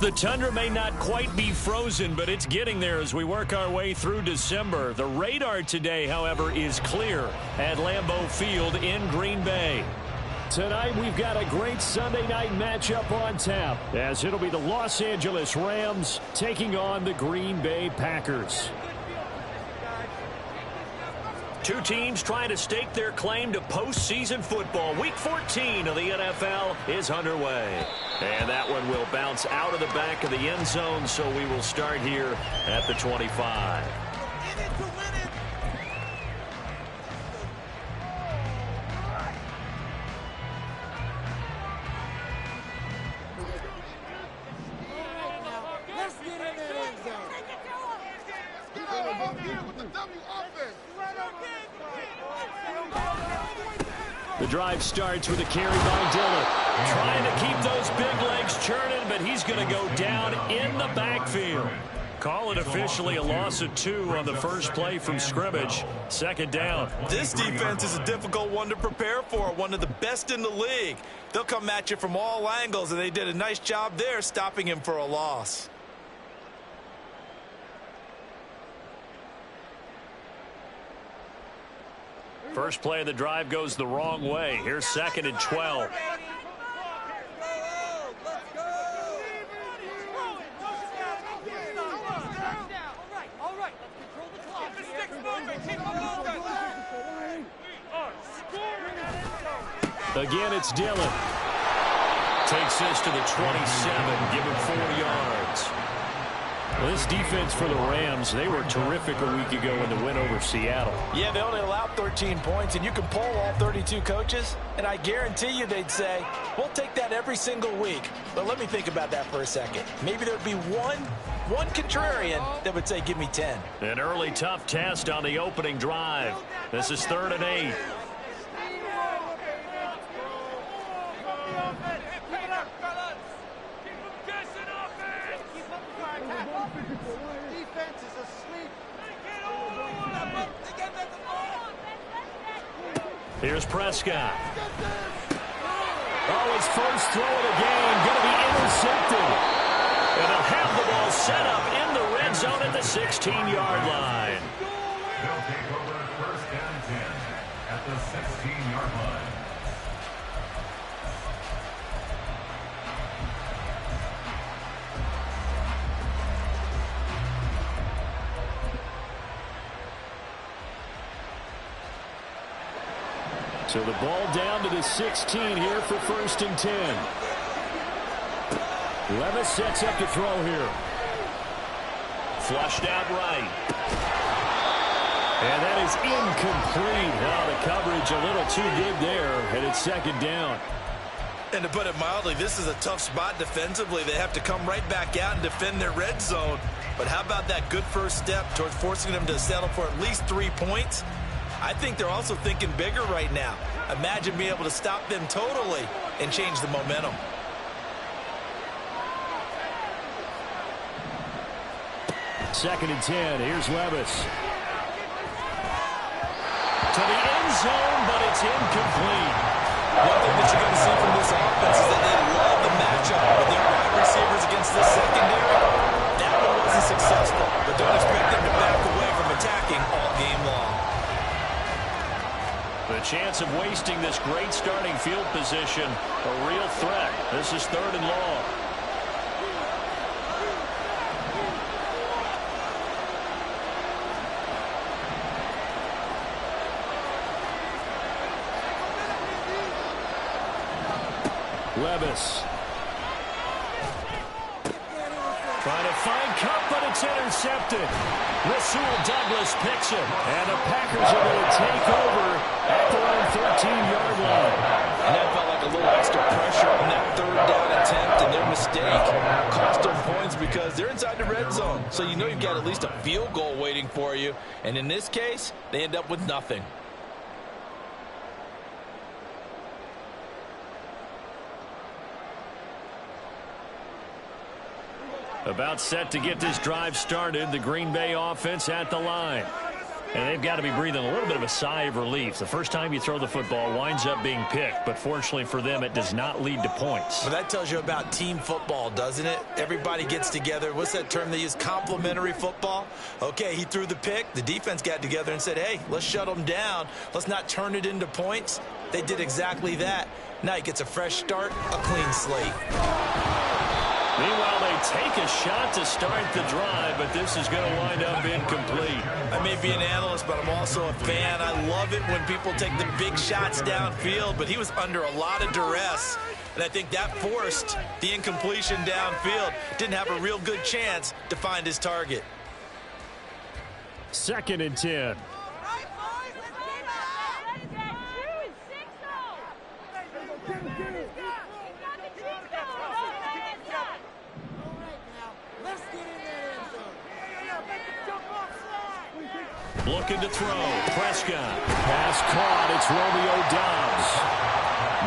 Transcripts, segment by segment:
The tundra may not quite be frozen, but it's getting there as we work our way through December. The radar today, however, is clear at Lambeau Field in Green Bay. Tonight, we've got a great Sunday night matchup on tap, as it'll be the Los Angeles Rams taking on the Green Bay Packers. Two teams trying to stake their claim to postseason football. Week 14 of the NFL is underway. And that one will bounce out of the back of the end zone, so we will start here at the 25. The drive starts with a carry by Dillon. Trying to keep those big legs churning, but he's going to go down in the backfield. Call it officially a loss of 2 on the first play from scrimmage. Second down. This defense is a difficult one to prepare for, one of the best in the league. They'll come at you from all angles, and they did a nice job there stopping him for a loss. First play of the drive goes the wrong way. Here's 2nd and 12. Again, it's Dillon. Takes this to the 27. Give him 4 yards. Well, this defense for the Rams, they were terrific a week ago in the win over Seattle. Yeah, they only allowed 13 points, and you can poll all 32 coaches, and I guarantee you they'd say, we'll take that every single week. But let me think about that for a second. Maybe there'd be one contrarian that would say, give me 10. An early tough test on the opening drive. This is 3rd and 8. Here's Prescott. Oh, his first throw of the game going to be intercepted. And they'll have the ball set up in the red zone at the 16-yard line. They'll take over 1st and 10 at the 16-yard line. So the ball down to the 16 here for 1st and 10. Levis sets up to throw here. Flushed out right. And that is incomplete. Now the coverage a little too good there, and it's 2nd down. And to put it mildly, this is a tough spot defensively. They have to come right back out and defend their red zone. But how about that good first step towards forcing them to settle for at least 3 points? I think they're also thinking bigger right now. Imagine being able to stop them totally and change the momentum. Second and 10. Here's Levis. To the end zone, but it's incomplete. One thing that you're going to see from this offense is that they love the matchup with their wide receivers against this secondary. That one wasn't successful, but don't expect them to back away from attacking all game long. The chance of wasting this great starting field position, a real threat. This is 3rd and long. Levis. Trying to find Cup, but it's intercepted. Rasul Douglas picks it. And the Packers are going to take over at their own 13-yard line. And that felt like a little extra pressure on that 3rd down attempt, and their mistake cost them points because they're inside the red zone. So you know you've got at least a field goal waiting for you. And in this case, they end up with nothing. About set to get this drive started. The Green Bay offense at the line. And they've got to be breathing a little bit of a sigh of relief. The first time you throw the football winds up being picked, but fortunately for them, it does not lead to points. Well, that tells you about team football, doesn't it? Everybody gets together. What's that term they use? Complementary football? Okay, he threw the pick. The defense got together and said, hey, let's shut them down. Let's not turn it into points. They did exactly that. Now he gets a fresh start, a clean slate. Meanwhile, they take a shot to start the drive, but this is going to wind up incomplete. I may be an analyst, but I'm also a fan. I love it when people take the big shots downfield, but he was under a lot of duress, and I think that forced the incompletion downfield. Didn't have a real good chance to find his target. 2nd and 10. Looking to throw. Prescott. Pass caught. It's Romeo Doubs.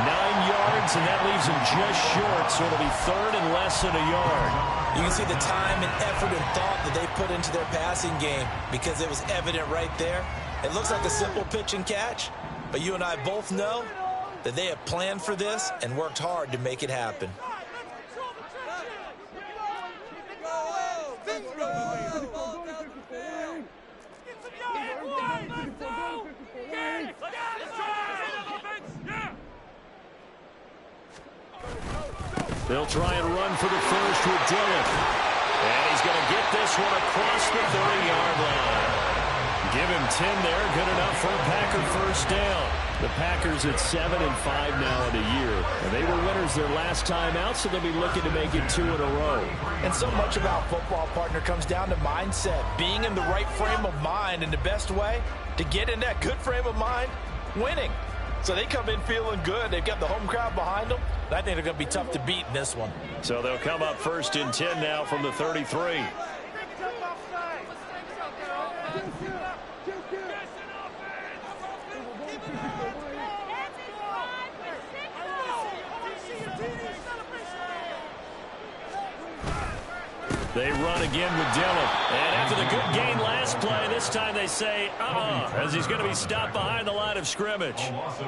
9 yards, and that leaves him just short, so it'll be 3rd and less than a yard. You can see the time and effort and thought that they put into their passing game because it was evident right there. It looks like a simple pitch and catch, but you and I both know that they have planned for this and worked hard to make it happen. They'll try and run for the first with Dillon. And he's going to get this one across the 30-yard line. Give him 10 there. Good enough for a Packer first down. The Packers at 7-5 now in the year. And they were winners their last time out, so they'll be looking to make it 2 in a row. And so much about football, partner, comes down to mindset. Being in the right frame of mind, and the best way to get in that good frame of mind, winning. So they come in feeling good. They've got the home crowd behind them. I think they're going to be tough to beat in this one. So they'll come up 1st and 10 now from the 33. They run again with Dillon. And after the good gain last play, this time they say, as he's going to be stopped behind the line of scrimmage.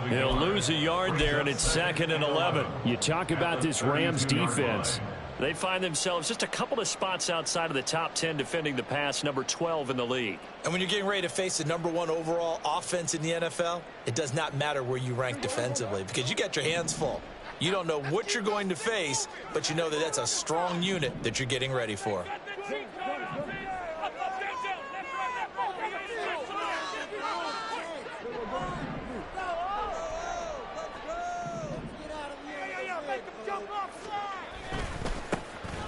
He'll lose a yard there, and it's 2nd and 11. You talk about this Rams defense. They find themselves just a couple of spots outside of the top 10 defending the pass, number 12 in the league. And when you're getting ready to face the number 1 overall offense in the NFL, it does not matter where you rank defensively because you got your hands full. You don't know what you're going to face, but you know that that's a strong unit that you're getting ready for.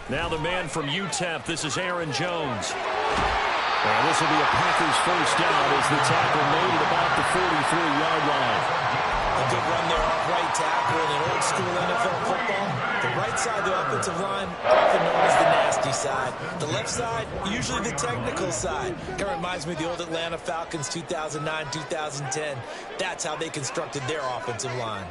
Now the man from UTEP, this is Aaron Jones. And this will be a Packers first down as the tackle made at about the 43-yard line. A good run there off right tackle in an old-school NFL football. The right side of the offensive line, often known as the nasty side. The left side, usually the technical side. Kind of reminds me of the old Atlanta Falcons 2009, 2010. That's how they constructed their offensive line.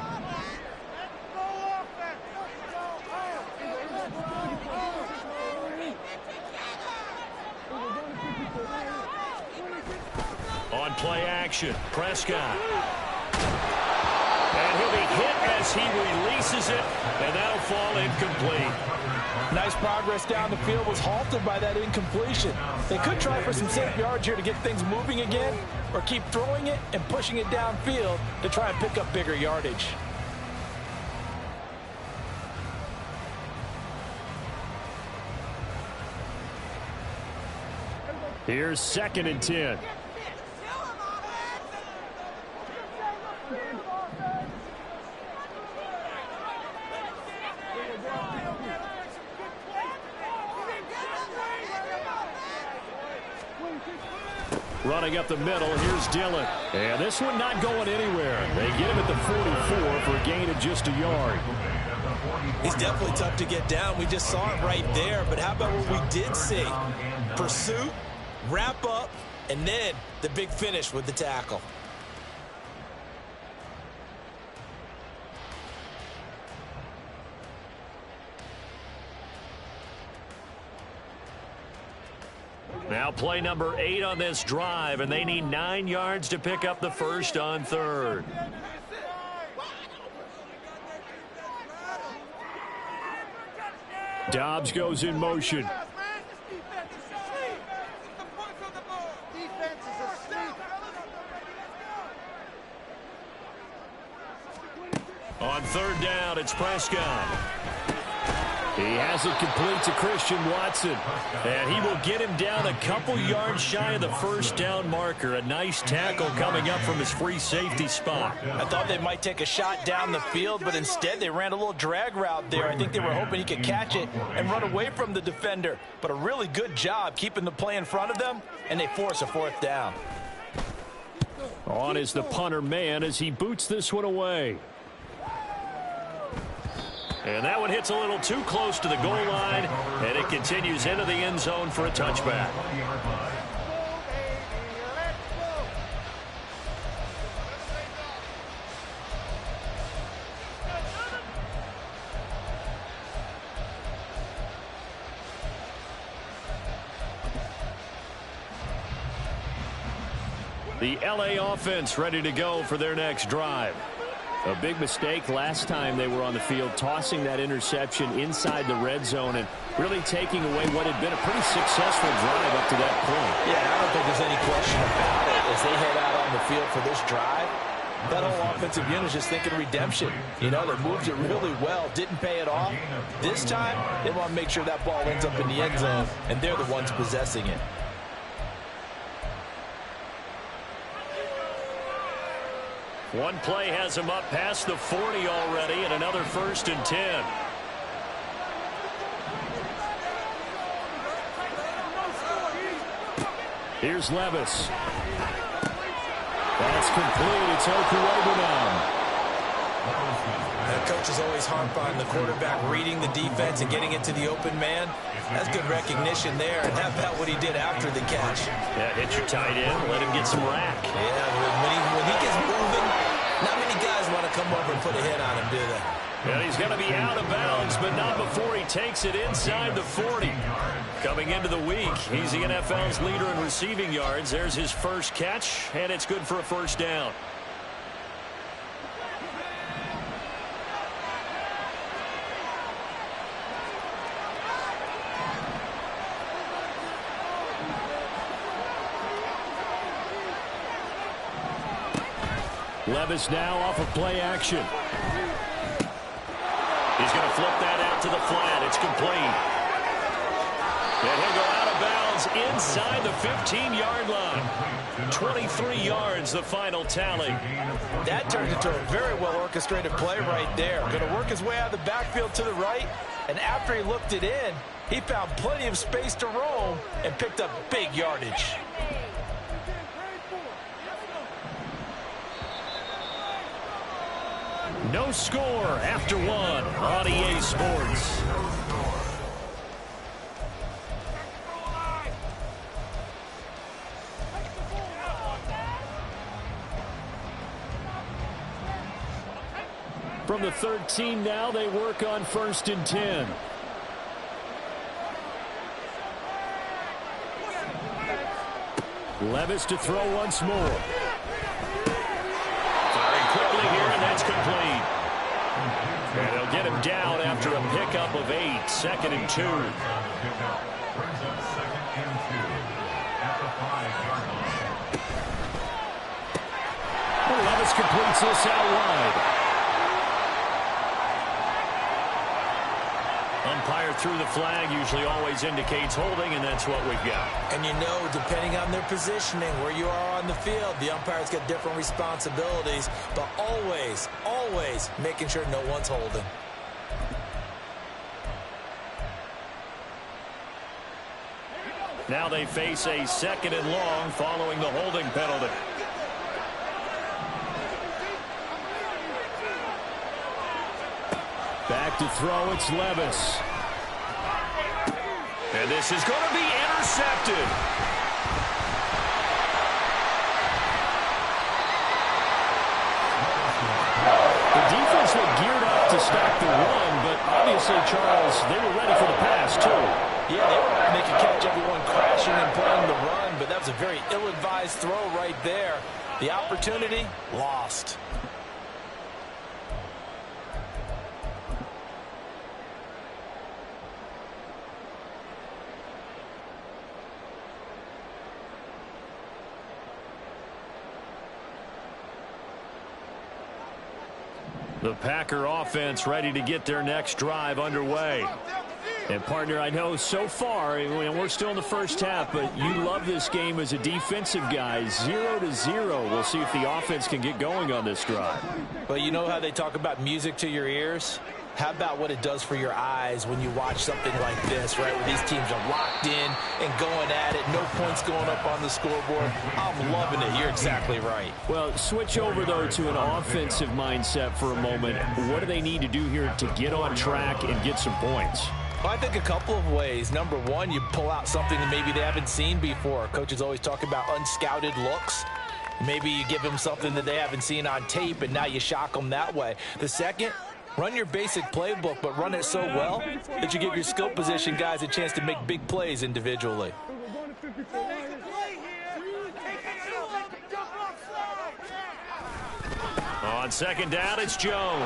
On play action, Prescott. And he'll be hit as he releases it, and that'll fall incomplete. Nice progress down the field, was halted by that incompletion. They could try for some safe yards here to get things moving again, or keep throwing it and pushing it downfield to try and pick up bigger yardage. Here's 2nd and 10. Running up the middle, here's Dillon. And this one not going anywhere. They get him at the 44 for a gain of just a yard. He's definitely tough to get down. We just saw it right there. But how about what we did see? Pursuit, wrap up, and then the big finish with the tackle. Now play number 8 on this drive, and they need 9 yards to pick up the first on third. Dobbs goes in motion. On third down, it's Prescott. He has it complete to Christian Watson. And he will get him down a couple yards shy of the first down marker. A nice tackle coming up from his free safety spot. I thought they might take a shot down the field, but instead they ran a little drag route there. I think they were hoping he could catch it and run away from the defender. But a really good job keeping the play in front of them, and they force a fourth down. On is the punter man as he boots this one away. And that one hits a little too close to the goal line, and it continues into the end zone for a touchback. The LA offense ready to go for their next drive. A big mistake last time they were on the field, tossing that interception inside the red zone and really taking away what had been a pretty successful drive up to that point. Yeah, I don't think there's any question about it. As they head out on the field for this drive, that whole offensive unit is just thinking redemption. You know, they moved it really well, didn't pay it off. This time, they want to make sure that ball ends up in the end zone, and they're the ones possessing it. One play has him up past the 40 already, and another 1st and 10. Here's Levis. That's complete. It's Okuwebunam. The coaches always harp on the quarterback reading the defense and getting into the open man. That's good recognition there. And how about what he did after the catch? Yeah, hit your tight end, let him get some rack. Yeah, when he gets moving, not many guys want to come over and put a hit on him, do they? And he's going to be out of bounds, but not before he takes it inside the 40. Coming into the week, he's the NFL's leader in receiving yards. There's his first catch, and it's good for a first down. Levis now off of play action. He's going to flip that out to the flat. It's complete. And he'll go out of bounds inside the 15-yard line. 23 yards, the final tally. That turned into a very well-orchestrated play right there. Going to work his way out of the backfield to the right, and after he looked it in, he found plenty of space to roam and picked up big yardage. No score after one on EA Sports. From the 13 now, they work on 1st and 10. Levis to throw once more. Firing quickly here, and that's complete. And they'll get him down after a pickup of 8, 2nd and 2. Levis completes this out wide. Umpire threw the flag, usually always indicates holding, and that's what we've got. And you know, depending on their positioning, where you are on the field, the umpires get different responsibilities, but always, always making sure no one's holding. Now they face a 2nd and long following the holding penalty. Back to throw, it's Levis. And this is going to be intercepted. The defense looked geared up to stop the run, but obviously, Charles, they were ready for the pass, too. Yeah, they were hoping they could catch everyone crashing and playing the run, but that was a very ill-advised throw right there. The opportunity, lost. The Packer offense ready to get their next drive underway. And, partner, I know so far, we're still in the first half, but you love this game as a defensive guy. 0-0. We'll see if the offense can get going on this drive. Well, you know how they talk about music to your ears? How about what it does for your eyes when you watch something like this, right, where these teams are locked in and going at it, no points going up on the scoreboard? I'm loving it. You're exactly right. Well, switch over, though, to an offensive mindset for a moment. What do they need to do here to get on track and get some points? Well, I think a couple of ways. Number one, you pull out something that maybe they haven't seen before. Coaches always talk about unscouted looks. Maybe you give them something that they haven't seen on tape, and now you shock them that way. The second, run your basic playbook, but run it so well that you give your skill position guys a chance to make big plays individually. On second down, it's Jones.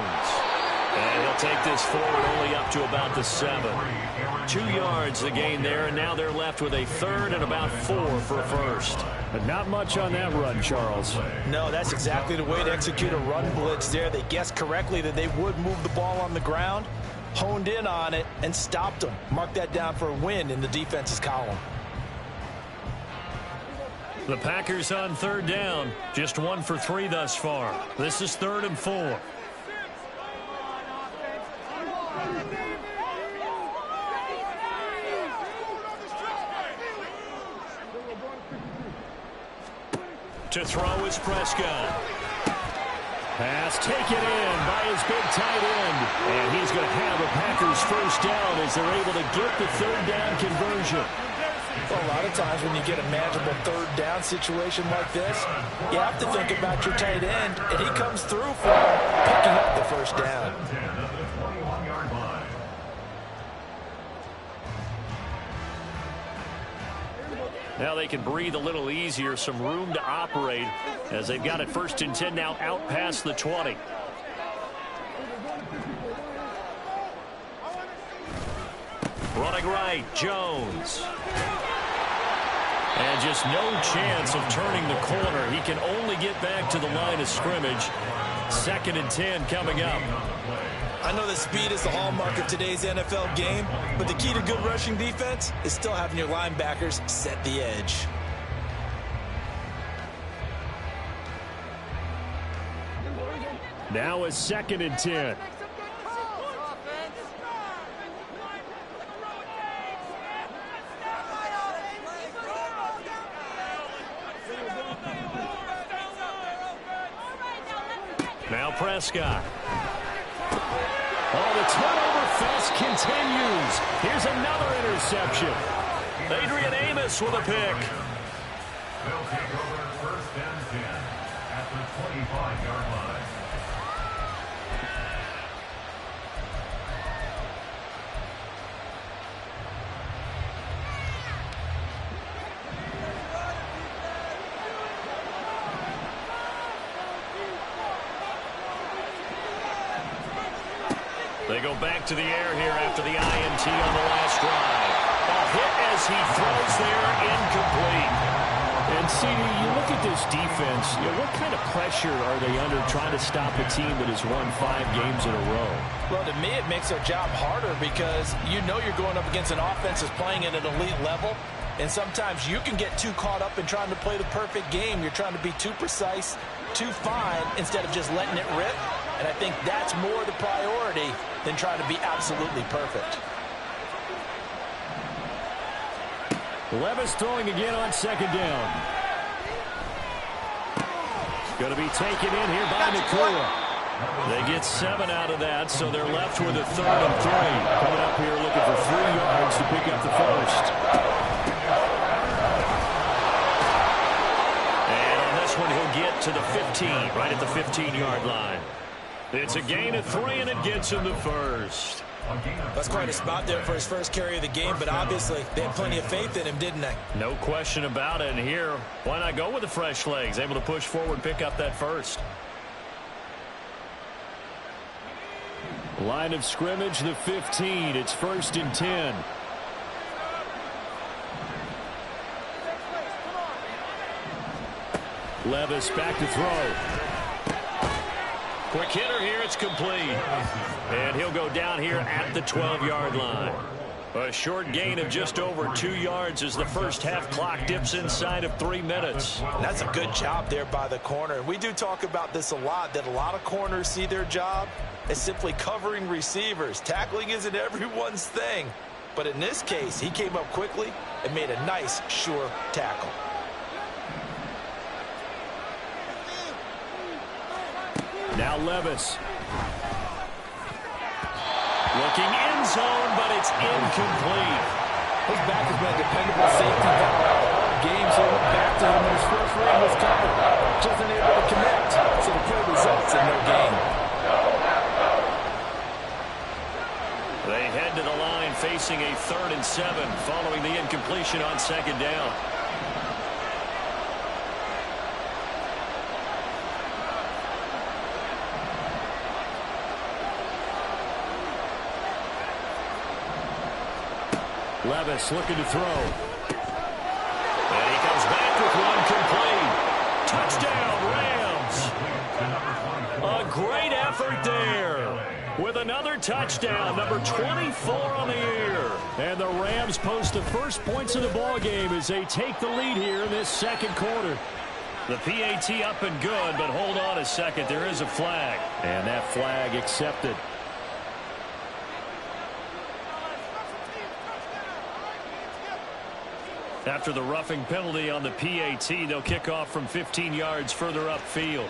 And he'll take this forward only up to about the 7. 2 yards the gain there, and now they're left with a third and about 4 for a first. But not much on that run, Charles. No, that's exactly the way to execute a run blitz there. They guessed correctly that they would move the ball on the ground, honed in on it, and stopped them. Mark that down for a win in the defense's column. The Packers on third down. Just 1 for 3 thus far. This is 3rd and 4. To throw is Prescott. Pass taken in by his big tight end. And he's going to have a Packers first down as they're able to get the third down conversion. Well, a lot of times when you get a manageable third down situation like this, you have to think about your tight end, and he comes through for picking up the first down. Now they can breathe a little easier, some room to operate as they've got it 1st and 10 now out past the 20. Running right, Jones. And just no chance of turning the corner. He can only get back to the line of scrimmage. 2nd and 10 coming up. I know that speed is the hallmark of today's NFL game, but the key to good rushing defense is still having your linebackers set the edge. Now a 2nd and 10. Now Prescott. Oh, the turnover fest continues. Here's another interception. Adrian Amos with a pick. They'll take over 1st and 10 at the 25-yard line. They go back to the air here after the INT on the last drive. A hit as he throws there, incomplete. And, CD, you look at this defense, what kind of pressure are they under trying to stop a team that has won 5 games in a row? Well, to me, it makes their job harder because you know you're going up against an offense that's playing at an elite level, and sometimes you can get too caught up in trying to play the perfect game. You're trying to be too precise, too fine, instead of just letting it rip. And I think that's more the priority than trying to be absolutely perfect. Levis throwing again on 2nd down. Going to be taken in here by Nakua. They get 7 out of that, so they're left with a 3rd and 3. Coming up here looking for 3 yards to pick up the first. And on this one, he'll get to the 15, right at the 15-yard line. It's a gain of 3, and it gets him the first. That's quite a spot there for his first carry of the game, but obviously they had plenty of faith in him, didn't they? No question about it. And here, why not go with the fresh legs? Able to push forward, pick up that first. Line of scrimmage, the 15. It's 1st and 10. Levis back to throw. Quick hitter here. It's complete. And he'll go down here at the 12-yard line. A short gain of just over 2 yards as the first half clock dips inside of 3 minutes. That's a good job there by the corner. We do talk about this a lot, that a lot of corners see their job as simply covering receivers. Tackling isn't everyone's thing. But in this case, he came up quickly and made a nice, sure tackle. Now Levis. Looking end zone, but it's incomplete. His back has been a dependable safety valve all game, so he went back to him when his first read was covered. Just unable to connect, so the play results in no gain. They head to the line facing a 3rd and 7 following the incompletion on 2nd down. Levis looking to throw. And he comes back with one complete. Touchdown, Rams. A great effort there. With another touchdown, number 24 on the year. And the Rams post the first points of the ball game as they take the lead here in this 2nd quarter. The PAT up and good, but hold on a second. There is a flag. And that flag accepted. After the roughing penalty on the PAT, they'll kick off from 15 yards further upfield.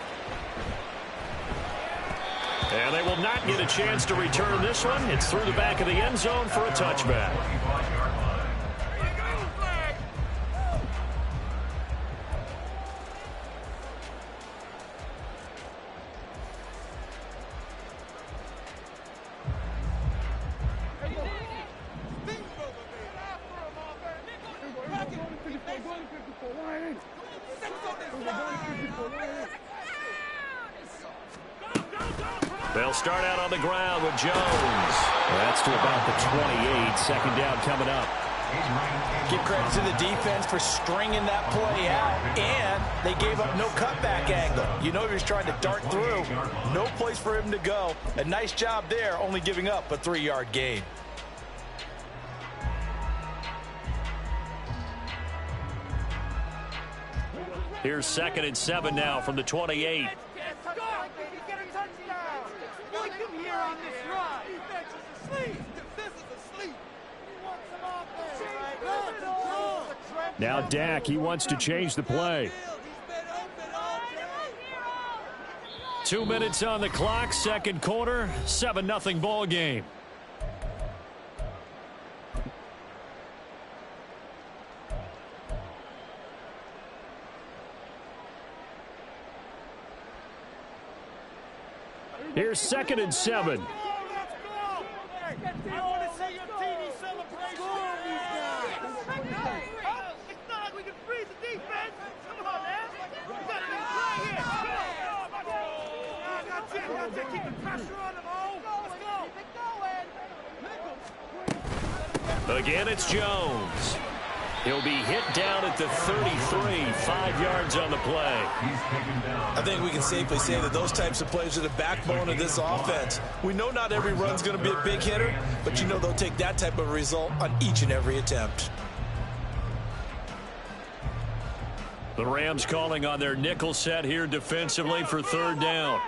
And they will not get a chance to return this one. It's through the back of the end zone for a touchback. They'll start out on the ground with Jones. That's to about the 28. 2nd down coming up. Give credit to the defense for stringing that play out, and they gave up no cutback angle. You know he was trying to dart through. No place for him to go. A nice job there, only giving up a 3-yard gain. Here's 2nd and 7 now from the 28. Now Dak, he wants to change the play. 2 minutes on the clock, 2nd quarter, 7-0 ball game. Here's 2nd and 7. Again, it's Jones. He'll be hit down at the 33, 5 yards on the play. I think we can safely say that those types of plays are the backbone of this offense. We know not every run's going to be a big hitter, but you know they'll take that type of result on each and every attempt. The Rams calling on their nickel set here defensively for 3rd down.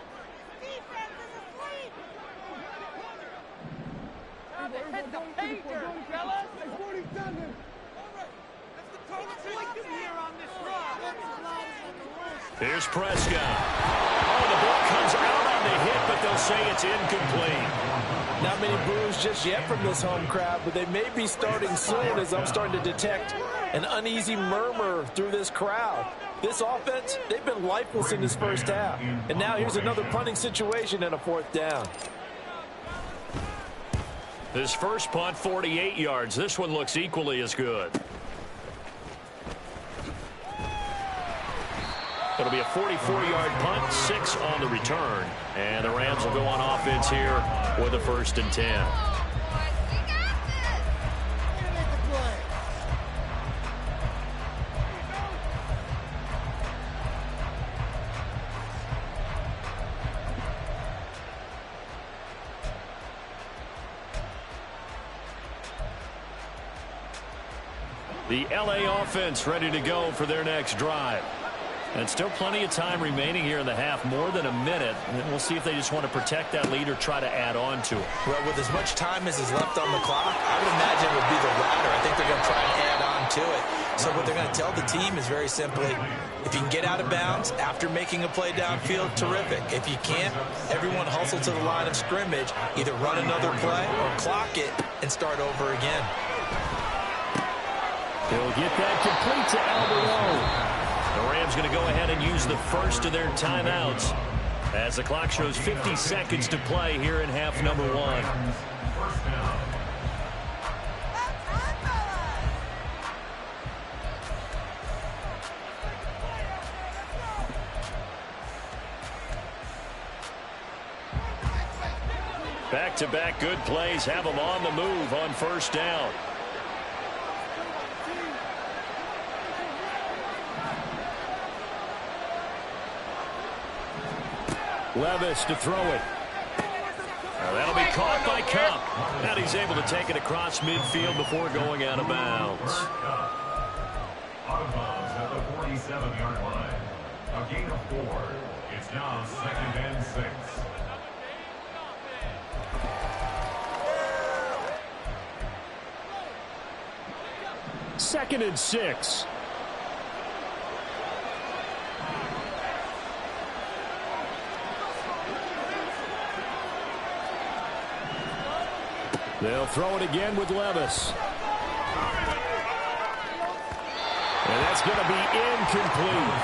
Here's Prescott. Oh, the ball comes out on the hit, but they'll say it's incomplete. Not many boos just yet from this home crowd, but they may be starting soon as I'm starting to detect an uneasy murmur through this crowd. This offense, they've been lifeless in this first half. And now here's another punting situation and a 4th down. His first punt, 48 yards. This one looks equally as good. It'll be a 44-yard punt, 6 on the return. And the Rams will go on offense here with a 1st and 10. The LA offense ready to go for their next drive. And still plenty of time remaining here in the half, more than a minute. And we'll see if they just want to protect that lead or try to add on to it. Well, with as much time as is left on the clock, I would imagine it would be the latter. I think they're going to try and add on to it. So what they're going to tell the team is very simply, if you can get out of bounds after making a play downfield, terrific. If you can't, everyone hustle to the line of scrimmage, either run another play or clock it and start over again. He'll get that complete to Alvarado. The Rams going to go ahead and use the first of their timeouts as the clock shows 50 seconds to play here in half number 1. Back-to-back good plays have them on the move on 1st down. Levis to throw it. That'll be caught by Cup. And he's able to take it across midfield before going out of bounds. Out of bounds at the 47-yard line. A gain of 4. It's now 2nd and 6. Second and 6. They'll throw it again with Levis. And that's going to be incomplete.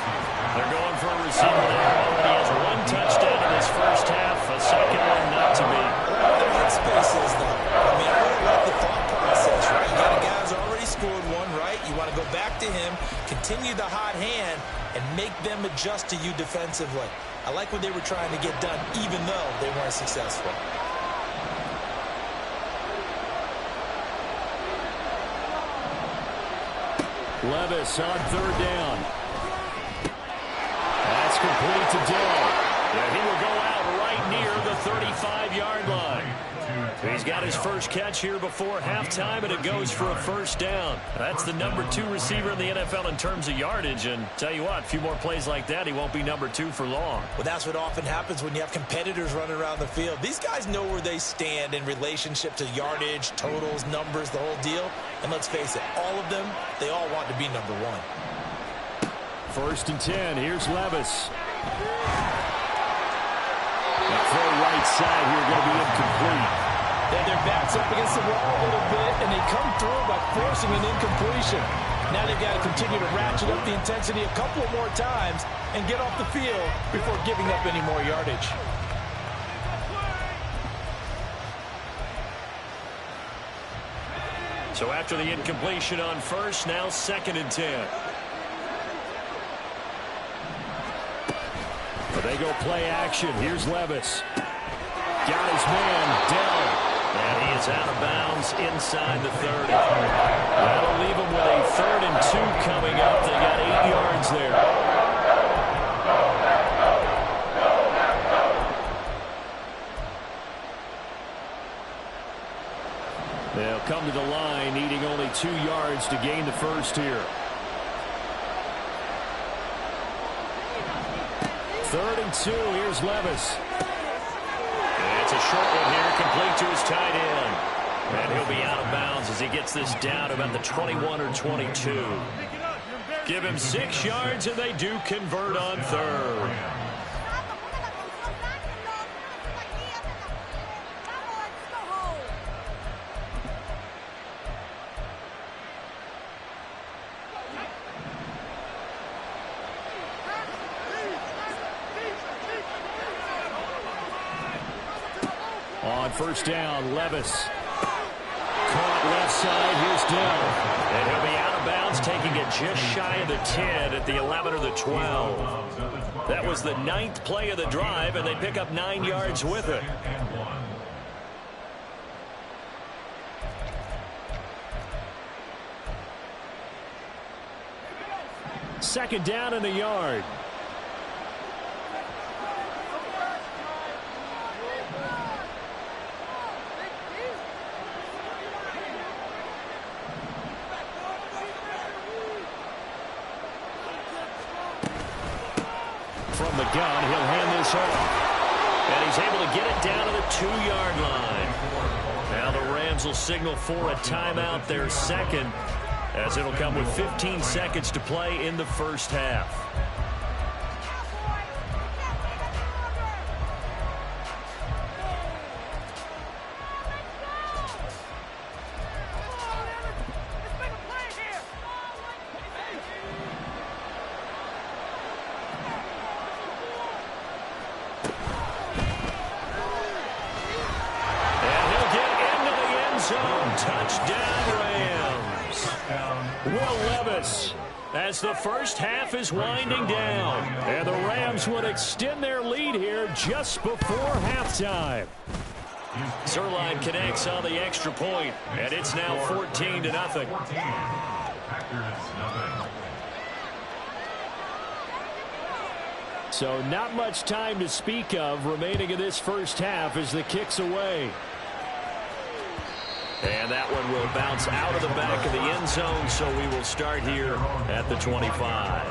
They're going for a receiver there. Already has 1 touchdown in his first half. A second one not to be. Their headspace is, though. I mean, I really like the thought process, right? You got a guy who's already scored 1, right? You want to go back to him, continue the hot hand, and make them adjust to you defensively. I like what they were trying to get done, even though they weren't successful. Levis on 3rd down. That's complete to Dill. Yeah, he will go out right near the 35-yard line. He's got his first catch here before halftime, and it goes for a 1st down. That's the number 2 receiver in the NFL in terms of yardage, and tell you what, a few more plays like that, he won't be number 2 for long. Well, that's what often happens when you have competitors running around the field. These guys know where they stand in relationship to yardage, totals, numbers, the whole deal. And let's face it, all of them, they all want to be number 1. 1st and 10. Here's Levis. The throw right side here going to be incomplete. Their backs up against the wall a little bit, and they come through by forcing an incompletion. Now they've got to continue to ratchet up the intensity a couple of more times and get off the field before giving up any more yardage. So after the incompletion on 1st, now 2nd and 10. But they go play action. Here's Levis. Got his man, Dell. And he is out of bounds inside the 30. That'll leave him with a 3rd and 2 coming up. They got 8 yards there. They'll come to the line, needing only 2 yards to gain the first here. 3rd and 2. Here's Levis. It's a short one here, complete to his tight end. And he'll be out of bounds as he gets this down about the 21 or 22. Give him 6 yards, and they do convert on 3rd. On 1st down, Levis. Left side, here's Dell. And he'll be out of bounds, taking it just shy of the 10 at the 11 or the 12. That was the 9th play of the drive, and they pick up 9 yards with it. Second down in the yard. From the gun, he'll hand this off. And he's able to get it down to the 2-yard line. Now the Rams will signal for a timeout, their second, as it'll come with 15 seconds to play in the first half. As the first half is winding down, and the Rams would extend their lead here just before halftime. Zerline connects on the extra point, and it's now 14-0. So not much time to speak of remaining in this first half as the kick's away. And that one will bounce out of the back of the end zone, so we will start here at the 25.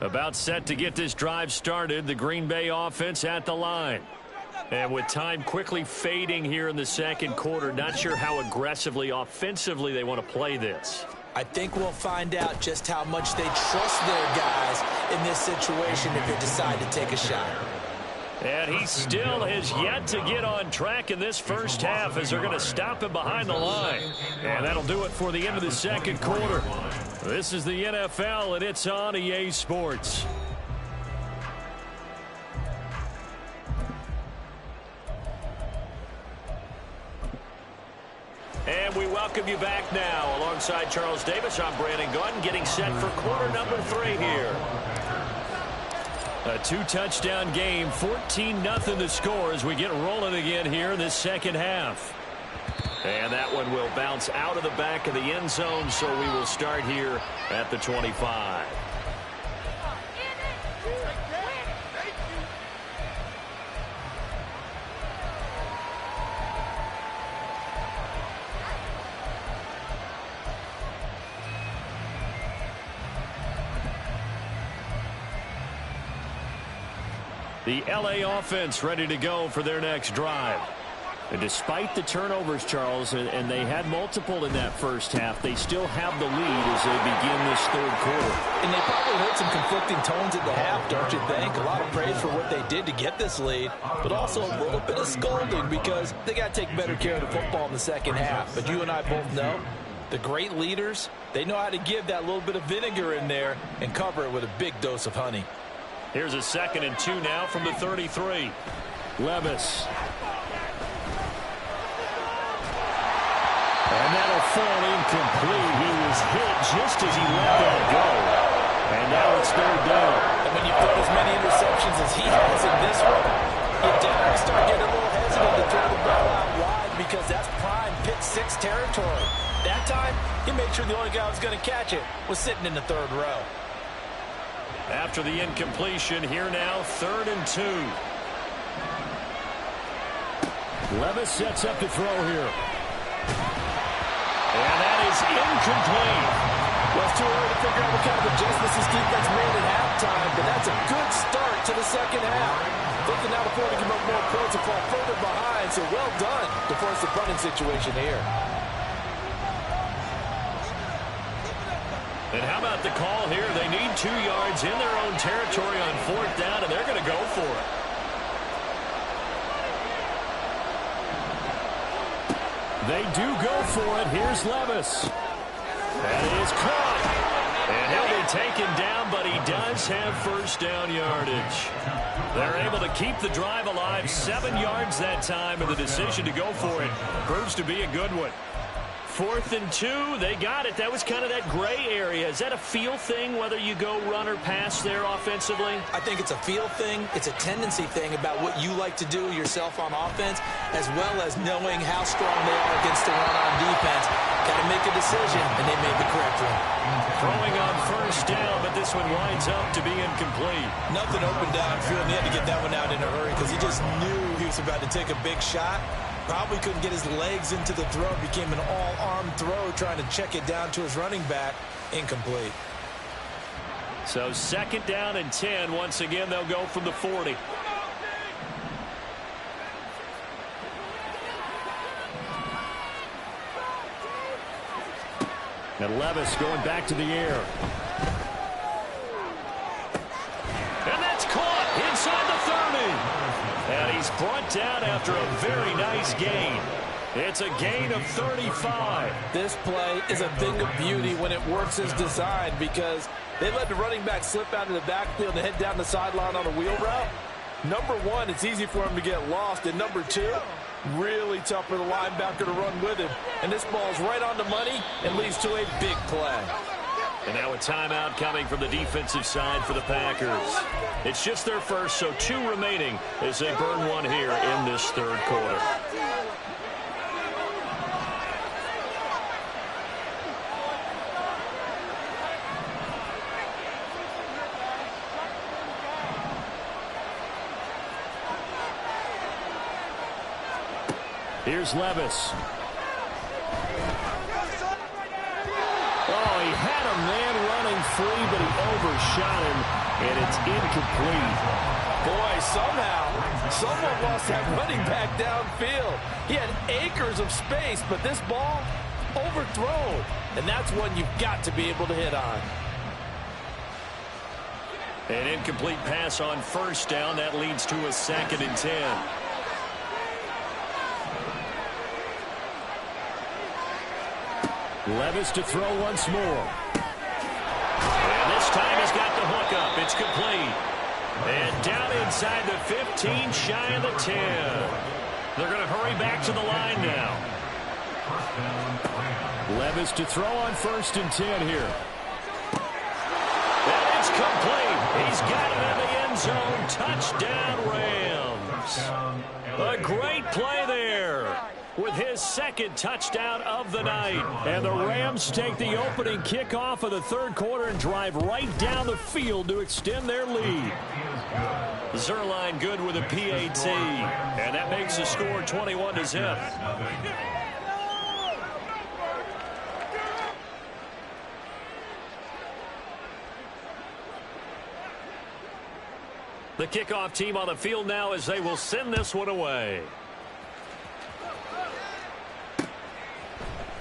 About set to get this drive started, the Green Bay offense at the line. And with time quickly fading here in the second quarter, not sure how aggressively, offensively they want to play this. I think we'll find out just how much they trust their guys in this situation if they decide to take a shot. And he still has yet to get on track in this first half as they're going to stop him behind the line. And that'll do it for the end of the second quarter. This is the NFL, and it's on EA Sports. And we welcome you back now. Alongside Charles Davis, I'm Brandon Gunn, getting set for quarter number 3 here. A 2-touchdown game, 14-0 the score as we get rolling again here in this second half. And that one will bounce out of the back of the end zone, so we will start here at the 25. The LA offense ready to go for their next drive. And despite the turnovers, Charles, and they had multiple in that first half, they still have the lead as they begin this third quarter. And they probably heard some conflicting tones at the half, don't you think? A lot of praise for what they did to get this lead, but also a little bit of scolding because they got to take better care of the football in the second half. But you and I both know the great leaders, they know how to give that little bit of vinegar in there and cover it with a big dose of honey. Here's a 2nd and 2 now from the 33. Levis. And that'll fall incomplete. He was hit just as he let that go. And now it's 3rd down. And when you put as many interceptions as he has in this one, you definitely start getting a little hesitant to throw the ball out wide because that's prime pick 6 territory. That time, he made sure the only guy who was going to catch it was sitting in the 3rd row. After the incompletion, here now, 3rd and 2. Levis sets up to throw here. And that is incomplete. Well, it's too early to figure out what kind of adjustments this defense made at halftime, but that's a good start to the second half. Looking now to afford to give up more points and fall further behind, so well done to force the punting situation here. And how about the call here? They need 2 yards in their own territory on 4th down, and they're going to go for it. They do go for it. Here's Levis. That is caught. And he'll be taken down, but he does have first down yardage. They're able to keep the drive alive. 7 yards that time, and the decision to go for it proves to be a good one. 4th and 2, they got it. That was kind of that gray area. Is that a feel thing, whether you go run or pass there offensively? I think it's a feel thing. It's a tendency thing about what you like to do yourself on offense, as well as knowing how strong they are against the run on defense. Got to make a decision, and they made the correct one. Throwing on first down, but this one winds up to be incomplete. Nothing open downfield, and he had to get that one out in a hurry because he just knew he was about to take a big shot. Probably couldn't get his legs into the throw. Became an all-arm throw trying to check it down to his running back. Incomplete. So 2nd down and 10. Once again, they'll go from the 40. And Levis going back to the air. And that's caught inside the 30. And he's brought down after a very nice gain. It's a gain of 35. This play is a thing of beauty when it works as designed, because they let the running back slip out of the backfield and head down the sideline on a wheel route. Number one, it's easy for him to get lost. And number two, really tough for the linebacker to run with him. And this ball's right on the money and leads to a big play. And now a timeout coming from the defensive side for the Packers. It's just their first, so 2 remaining as they burn one here in this 3rd quarter. Here's Levis. Oh, he had a man running free, but he overshot him, and it's incomplete. Boy, somehow, someone lost that running back downfield. He had acres of space, but this ball overthrown, and that's one you've got to be able to hit on. An incomplete pass on first down. That leads to a 2nd and 10. Levis to throw once more. And this time he's got the hook up. It's complete. And down inside the 15, shy of the 10. They're going to hurry back to the line now. Levis to throw on 1st and 10 here. And it's complete. He's got it in the end zone. Touchdown, Rams. A great play there with his 2nd touchdown of the night. And the Rams take the opening kickoff of the 3rd quarter and drive right down the field to extend their lead. Zerline good with a PAT. And that makes the score 21-0. The kickoff team on the field now as they will send this one away.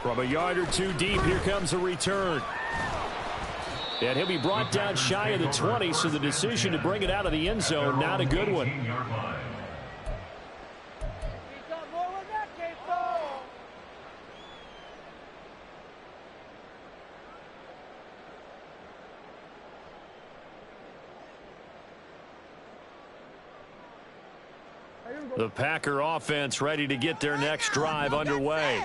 From a yard or 2 deep, here comes a return. And he'll be brought down shy of the 20, so the decision to bring it out of the end zone, not a good one. The Packer offense ready to get their next drive underway.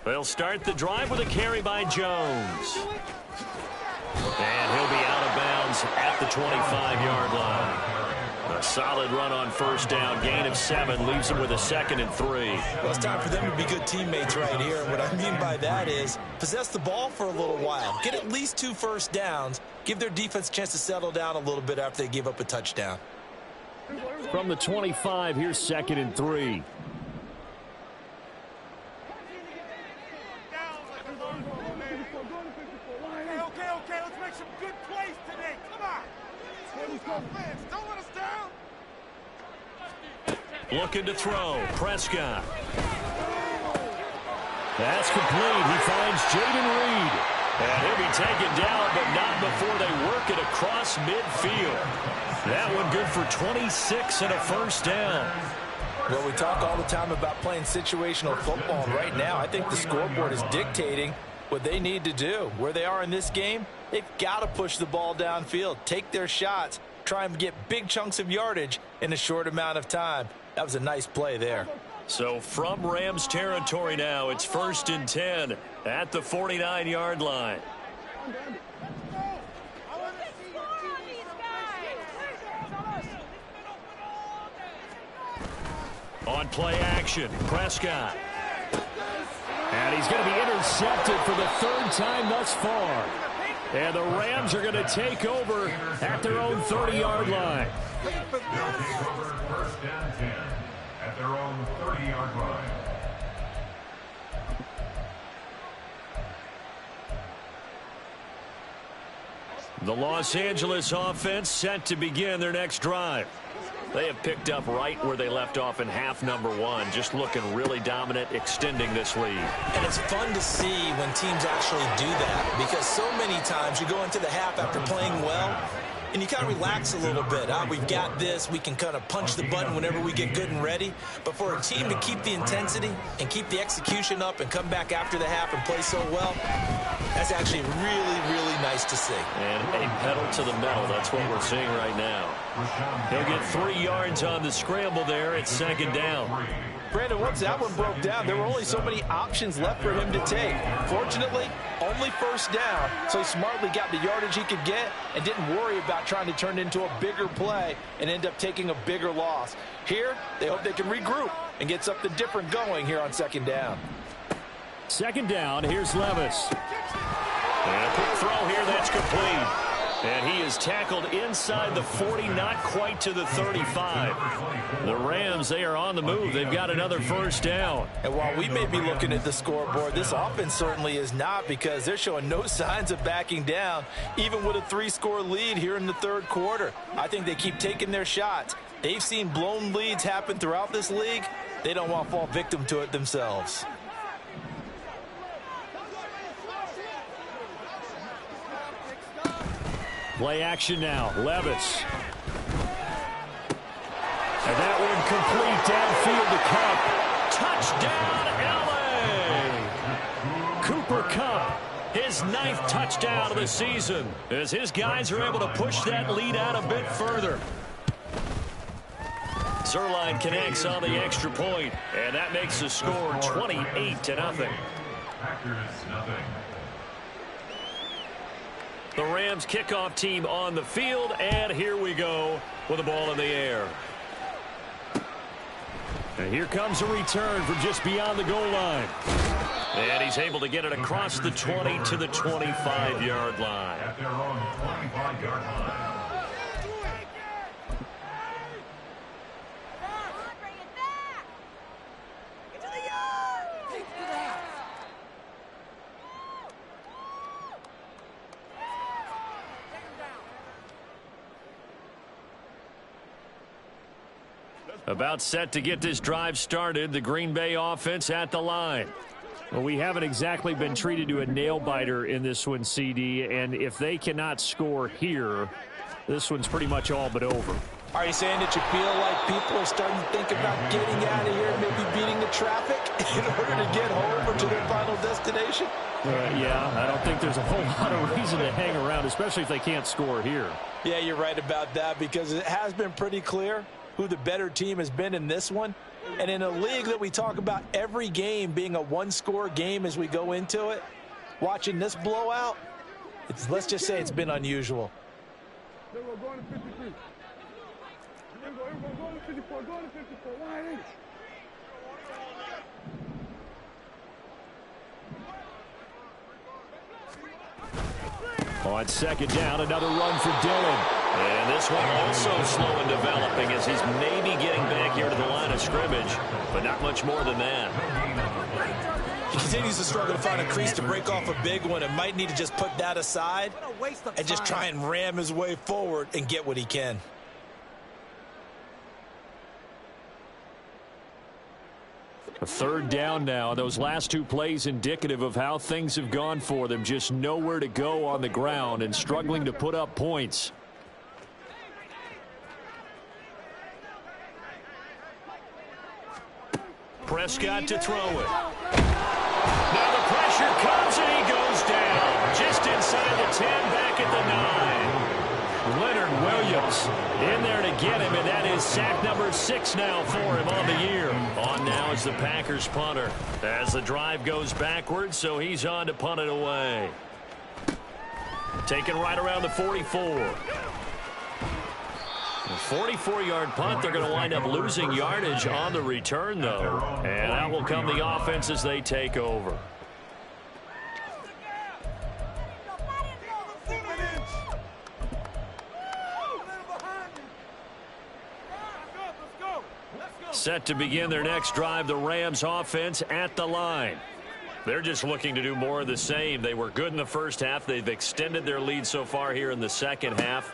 They'll start the drive with a carry by Jones. And he'll be out of bounds at the 25-yard line. A solid run on first down. Gain of 7 leaves him with a 2nd and 3. Well, it's time for them to be good teammates right here. What I mean by that is possess the ball for a little while. Get at least 2 first downs. Give their defense a chance to settle down a little bit after they give up a touchdown. From the 25, here's 2nd and 3. Looking to throw. Prescott. That's complete. He finds Jaden Reed. And he'll be taken down, but not before they work it across midfield. That one good for 26 and a first down. Well, we talk all the time about playing situational football, and right now I think the scoreboard is dictating what they need to do. Where they are in this game, they've got to push the ball downfield, take their shots, try and get big chunks of yardage in a short amount of time. That was a nice play there. So from Rams territory now, it's 1st and 10 at the 49-yard line. On play action, Prescott. And he's going to be intercepted for the 3rd time thus far. And the Rams are going to take over at their own 30-yard line. They'll take over 1st and 10 at their own 30-yard line. The Los Angeles offense set to begin their next drive. They have picked up right where they left off in half number 1, just looking really dominant, extending this lead. And it's fun to see when teams actually do that, because so many times you go into the half after playing well, and you kind of relax a little bit. We've got this. We can kind of punch the button whenever we get good and ready. But for a team to keep the intensity and keep the execution up and come back after the half and play so well, that's actually really, really nice to see. And a pedal to the metal. That's what we're seeing right now. He'll get 3 yards on the scramble there at 2nd down. Brandon, once that one broke down, there were only so many options left for him to take. Fortunately, only 1st down, so he smartly got the yardage he could get and didn't worry about trying to turn it into a bigger play and end up taking a bigger loss. Here, they hope they can regroup and get something different going here on 2nd down. 2nd down, here's Levis. And a quick throw here, that's complete. And he is tackled inside the 40, not quite to the 35. The Rams, they are on the move. They've got another 1st down. And while we may be looking at the scoreboard, this offense certainly is not, because they're showing no signs of backing down, even with a 3-score lead here in the 3rd quarter. I think they keep taking their shots. They've seen blown leads happen throughout this league. They don't want to fall victim to it themselves. Play action now. Levis. And that one complete downfield to Kupp. Touchdown, L.A. Cooper Kupp, his 9th touchdown of the season, as his guys are able to push that lead out a bit further. Zerline connects on the extra point, and that makes the score 28-0. Packers, nothing. The Rams kickoff team on the field, and here we go with the ball in the air. And here comes a return from just beyond the goal line. And he's able to get it across the 20 to the 25-yard line. At their own 25-yard line. About set to get this drive started, the Green Bay offense at the line. Well, we haven't exactly been treated to a nail-biter in this one, CD, and if they cannot score here, this one's pretty much all but over. Are you saying that you feel like people are starting to think about getting out of here, maybe beating the traffic in order to get home or to their final destination? Yeah, I don't think there's a whole lot of reason to hang around, especially if they can't score here. Yeah, you're right about that, because it has been pretty clear who the better team has been in this one. And in a league that we talk about every game being a 1-score game as we go into it, watching this blowout, let's just say it's been unusual. On 2nd down, another run for Dillon. And this one also slow in developing as he's maybe getting back here to the line of scrimmage, but not much more than that. He continues to struggle to find a crease to break off a big one and might need to just put that aside and just try and ram his way forward and get what he can. A third down now. Those last two plays indicative of how things have gone for them. Just nowhere to go on the ground and struggling to put up points. Prescott to throw it. Now the pressure comes and he goes down. Just inside the 10, back at the 9. Leonard Williams in there to get him, and that is sack number 6 now for him on the year. On now is the Packers punter as the drive goes backwards, so he's on to punt it away. Taken right around the 44. A 44-yard punt. They're going to wind up losing yardage on the return, though. And out will come the offense as they take over. Set to begin their next drive, the Rams offense at the line. They're just looking to do more of the same. They were good in the first half. They've extended their lead so far here in the second half.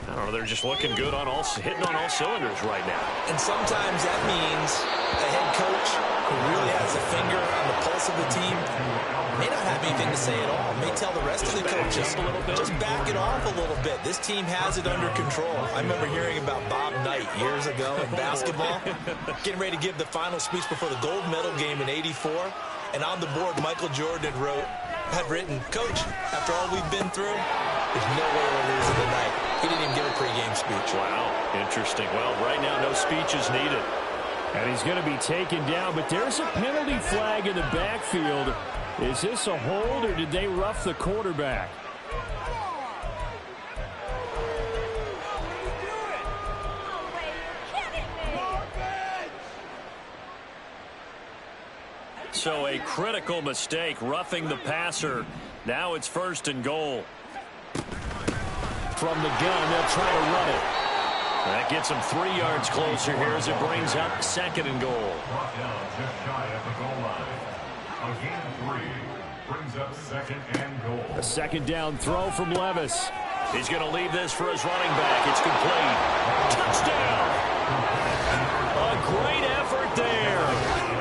I don't know, they're just looking good on hitting on all cylinders right now. And sometimes that means a head coach who really has a finger on the pulse of the team may not have anything to say at all. May tell the rest of the coaches, just back it off a little bit. This team has it under control. I remember hearing about Bob Knight years ago in basketball, getting ready to give the final speech before the gold medal game in '84. And on the board, Michael Jordan had written, "Coach, after all we've been through, there's no way we're losing tonight." He didn't even give a pregame speech. Wow, interesting. Well, right now, no speech is needed. And he's going to be taken down, but there's a penalty flag in the backfield. Is this a hold, or did they rough the quarterback? So a critical mistake, roughing the passer. Now it's 1st and goal. From the gun, they'll try to run it. That gets them 3 yards closer here as it brings up 2nd and goal. Brought down just shy of the goal line. A gain of 3 brings up 2nd and goal. A 2nd down throw from Levis. He's going to leave this for his running back. It's complete. Touchdown! A great effort there.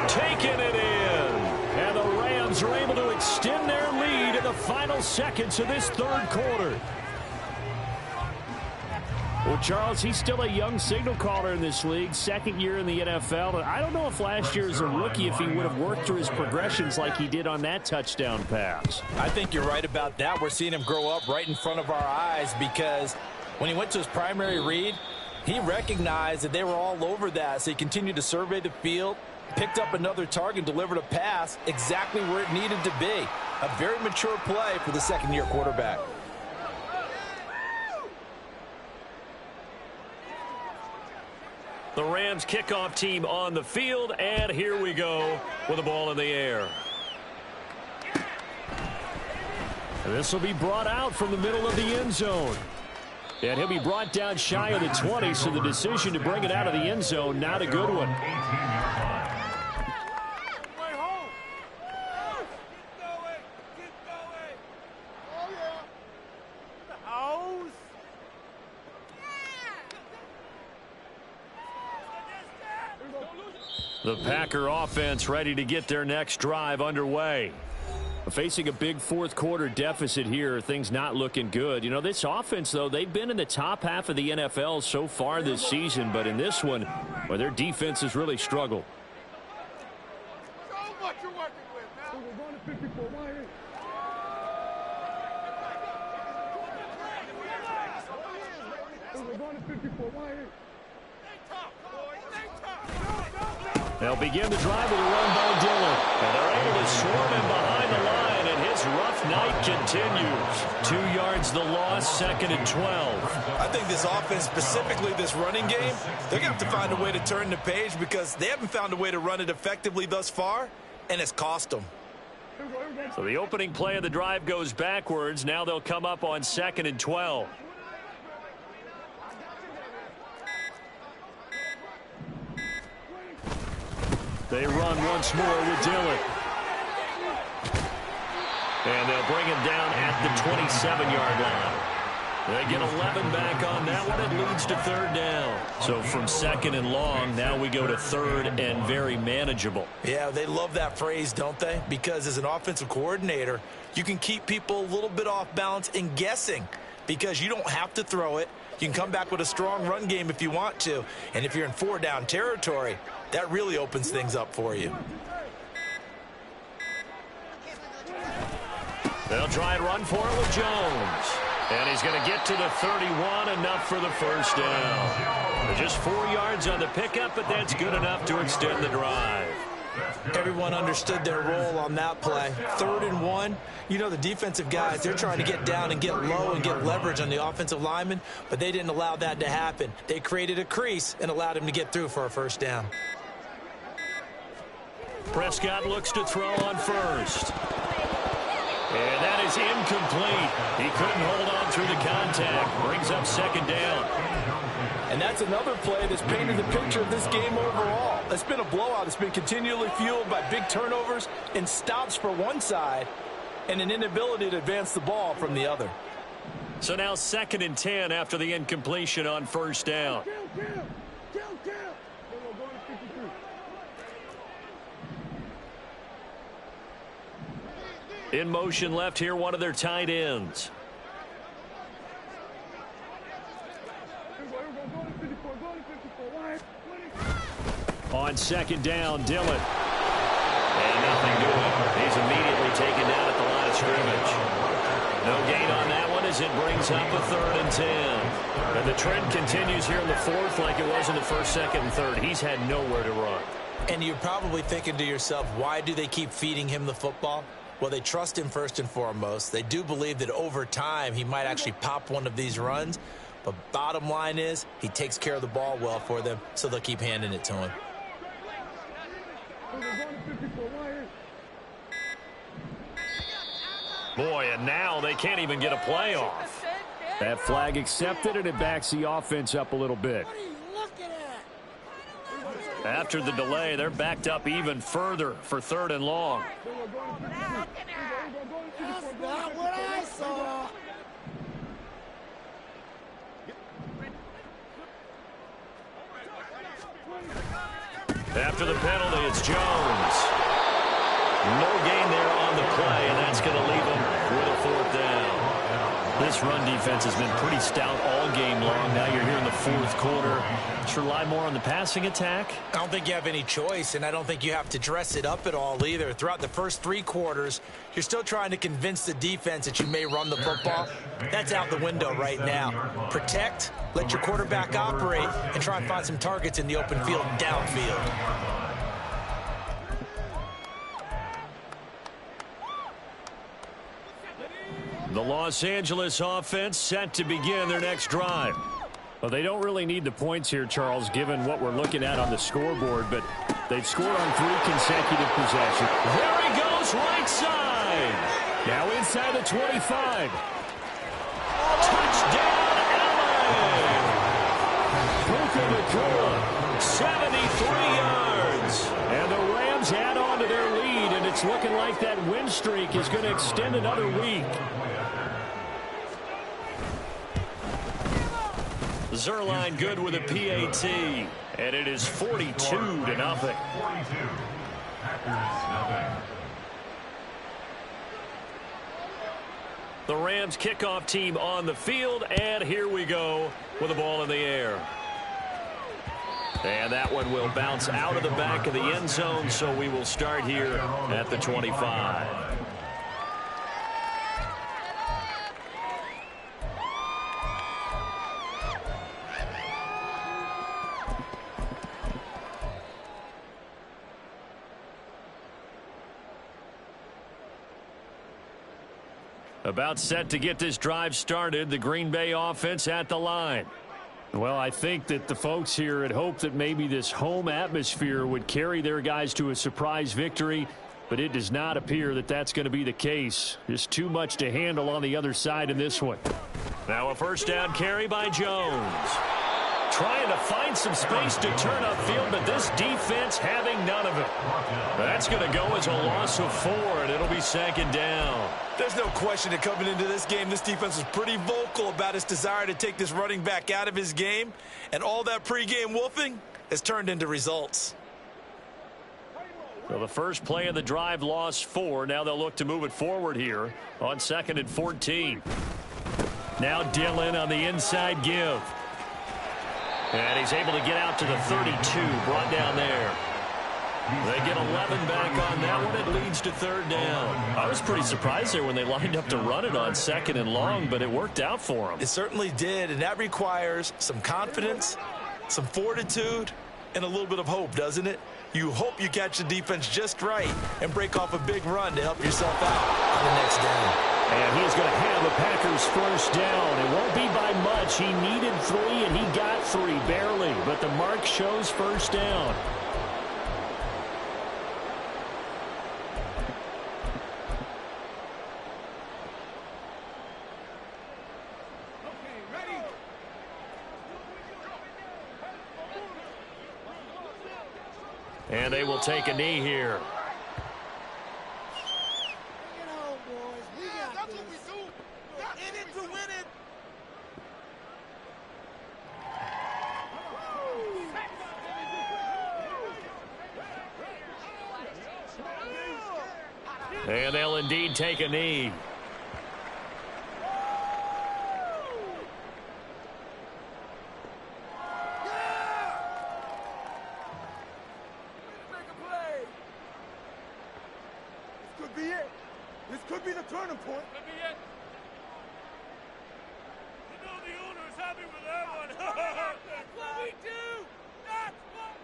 Taking it in. And the Rams are able to extend their lead in the final seconds of this 3rd quarter. Well, Charles, he's still a young signal caller in this league, 2nd year in the NFL. And I don't know if last year as a rookie, if he would have worked through his progressions like he did on that touchdown pass. I think you're right about that. We're seeing him grow up right in front of our eyes because when he went to his primary read, he recognized that they were all over that. So he continued to survey the field, picked up another target, delivered a pass exactly where it needed to be. A very mature play for the 2nd-year quarterback. The Rams kickoff team on the field, and here we go with the ball in the air. And this will be brought out from the middle of the end zone. And he'll be brought down shy of the 20, so the decision to bring it out of the end zone, not a good one. The Packer offense ready to get their next drive underway. Facing a big 4th quarter deficit here, things not looking good. You know, this offense, though, they've been in the top half of the NFL so far this season, but in this one, well, their defense has really struggled. They'll begin the drive with a run by Dillon. And they're able to swarm him behind the line, and his rough night continues. 2 yards the loss, 2nd and 12. I think this offense, specifically this running game, they're going to have to find a way to turn the page because they haven't found a way to run it effectively thus far, and it's cost them. So the opening play of the drive goes backwards. Now they'll come up on 2nd and 12. They run once more with Dillon. And they'll bring him down at the 27-yard line. They get 11 back on that one. It leads to third down. So from second and long, now we go to third and very manageable. Yeah, they love that phrase, don't they? Because as an offensive coordinator, you can keep people a little bit off balance and guessing because you don't have to throw it. You can come back with a strong run game if you want to. And if you're in four-down territory, that really opens things up for you. They'll try and run for it with Jones. And he's going to get to the 31, enough for the first down. Just 4 yards on the pickup, but that's good enough to extend the drive. Everyone understood their role on that play. 3rd and 1. You know the defensive guys, they're trying to get down and get low and get leverage on the offensive lineman, but they didn't allow that to happen. They created a crease and allowed him to get through for a first down. Prescott looks to throw on first. And that is incomplete. He couldn't hold on through the contact. Brings up second down. And that's another play that's painted the picture of this game overall. It's been a blowout. It's been continually fueled by big turnovers and stops for one side and an inability to advance the ball from the other. So now 2nd and 10 after the incompletion on first down. In motion left here, one of their tight ends. On second down, Dillon. And nothing doing. He's immediately taken down at the line of scrimmage. No gain on that one as it brings up a 3rd and 10. And the trend continues here in the 4th like it was in the 1st, 2nd, and 3rd. He's had nowhere to run. And you're probably thinking to yourself, why do they keep feeding him the football? Well, they trust him first and foremost. They do believe that over time he might actually pop one of these runs. But bottom line is he takes care of the ball well for them, so they'll keep handing it to him. Boy, and now they can't even get a play off. That flag accepted, and it backs the offense up a little bit. After the delay, they're backed up even further for 3rd and long. That's not what I saw. After the penalty, it's Jones. No gain there on the play, and that's going to leave them with a 4th down. This run defense has been pretty stout all game long. Now you're here in the 4th quarter. Should rely more on the passing attack? I don't think you have any choice, and I don't think you have to dress it up at all either. Throughout the first 3 quarters, you're still trying to convince the defense that you may run the football. That's out the window right now. Protect, let your quarterback operate, and try and find some targets in the open field downfield. The Los Angeles offense set to begin their next drive. Well, they don't really need the points here, Charles, given what we're looking at on the scoreboard, but they've scored on 3 consecutive possessions. There he goes, right side. Now inside the 25. Touchdown, LA! Puka Nacua, 73 yards. And the Rams add on to their lead, and it's looking like that win streak is going to extend another week. Zerline good with a PAT, and it is 42-0. The Rams kickoff team on the field, and here we go with the ball in the air. And that one will bounce out of the back of the end zone, so we will start here at the 25. About set to get this drive started, the Green Bay offense at the line. Well, I think that the folks here had hoped that maybe this home atmosphere would carry their guys to a surprise victory, but it does not appear that that's going to be the case. There's too much to handle on the other side in this one. Now a first down carry by Jones. Trying to find some space to turn upfield, but this defense having none of it. That's going to go as a loss of 4, and it'll be second down. There's no question that coming into this game, this defense was pretty vocal about its desire to take this running back out of his game, and all that pregame wolfing has turned into results. So the first play of the drive lost 4. Now they'll look to move it forward here on 2nd and 14. Now Dillon on the inside give. And he's able to get out to the 32, brought down there. They get 11 back on that one. It leads to 3rd down. I was pretty surprised there when they lined up to run it on 2nd and long, but it worked out for them. It certainly did, and that requires some confidence, some fortitude, and a little bit of hope, doesn't it? You hope you catch the defense just right and break off a big run to help yourself out on the next down. And he's going to have the Packers first down. It won't be by much. He needed 3, and he got 3, barely. But the mark shows first down. And they will take a knee here. And they'll indeed take a knee. This could be the turning point. Could be it. You know the owner is happy with that one. That's what we do. That's what.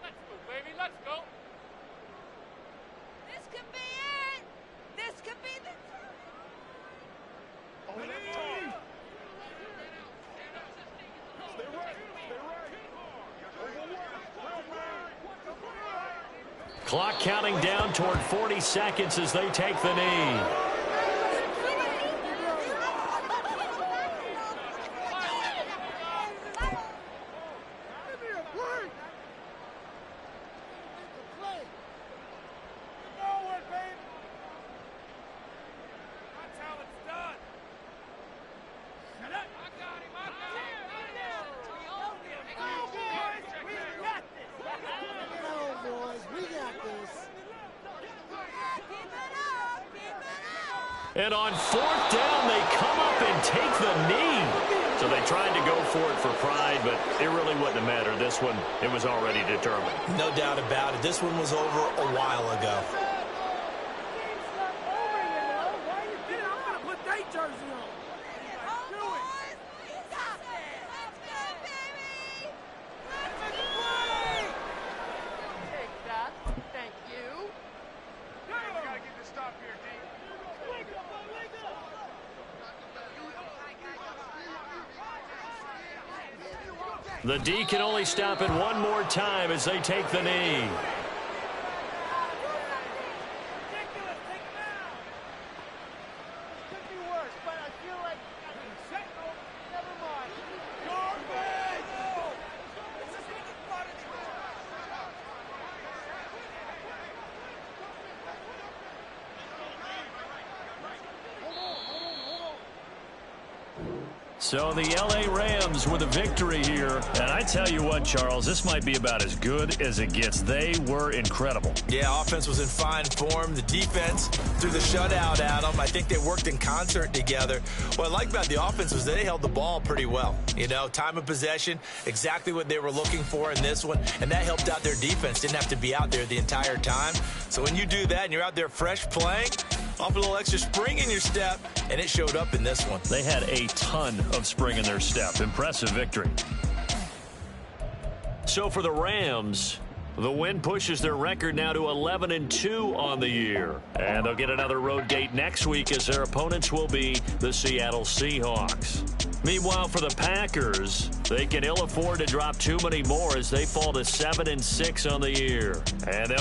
Let's go, baby. Let's go. This could be it. This could be the turning point. Stay right. Stay right. Clock counting down toward 40 seconds as they take the knee. And on 4th down, they come up and take the knee. So they tried to go for it for pride, but it really wouldn't have mattered. This one, it was already determined. No doubt about it. This one was over a while ago. The D can only stop it one more time as they take the knee. So the L.A. Rams with a victory here. And I tell you what, Charles, this might be about as good as it gets. They were incredible. Yeah, offense was in fine form. The defense threw the shutout at them. I think they worked in concert together. What I like about the offense was they held the ball pretty well. You know, time of possession, exactly what they were looking for in this one. And that helped out their defense. Didn't have to be out there the entire time. So when you do that and you're out there fresh playing, off a little extra spring in your step, and it showed up in this one. They had a ton of spring in their step. Impressive victory. So for the Rams, the win pushes their record now to 11-2 on the year. And they'll get another road date next week as their opponents will be the Seattle Seahawks. Meanwhile, for the Packers, they can ill afford to drop too many more as they fall to 7-6 on the year. And they'll